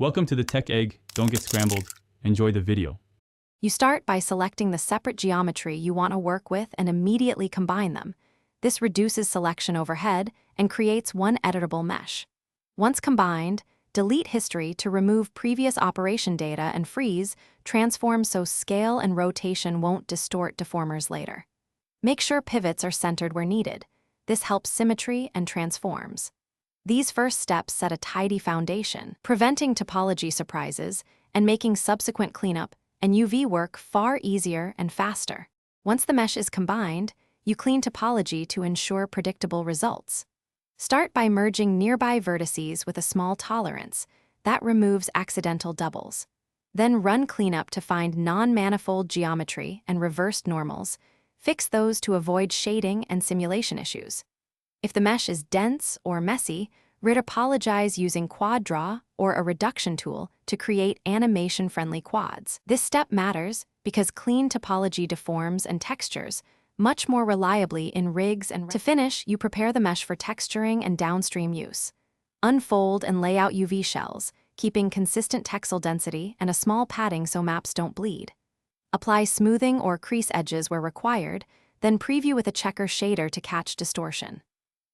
Welcome to the Tech Egg. Don't get scrambled. Enjoy the video. You start by selecting the separate geometry you want to work with and immediately combine them. This reduces selection overhead and creates one editable mesh. Once combined, delete history to remove previous operation data and freeze transform so scale and rotation won't distort deformers later. Make sure pivots are centered where needed. This helps symmetry and transforms. These first steps set a tidy foundation, preventing topology surprises and making subsequent cleanup and UV work far easier and faster. Once the mesh is combined, you clean topology to ensure predictable results. Start by merging nearby vertices with a small tolerance. That removes accidental doubles. Then run cleanup to find non-manifold geometry and reversed normals. Fix those to avoid shading and simulation issues. If the mesh is dense or messy, retopologize using Quad Draw or a reduction tool to create animation-friendly quads. This step matters because clean topology deforms and textures much more reliably in rigs and... To finish, you prepare the mesh for texturing and downstream use. Unfold and lay out UV shells, keeping consistent texel density and a small padding so maps don't bleed. Apply smoothing or crease edges where required, then preview with a checker shader to catch distortion.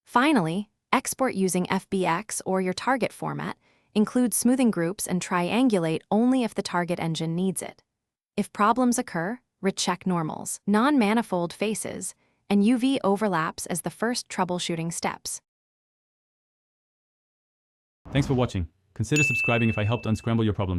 Finally, export using FBX or your target format. Include smoothing groups and triangulate only if the target engine needs it. If problems occur, recheck normals, non-manifold faces, and UV overlaps as the first troubleshooting steps. Thanks for watching. Consider subscribing if I helped unscramble your problems.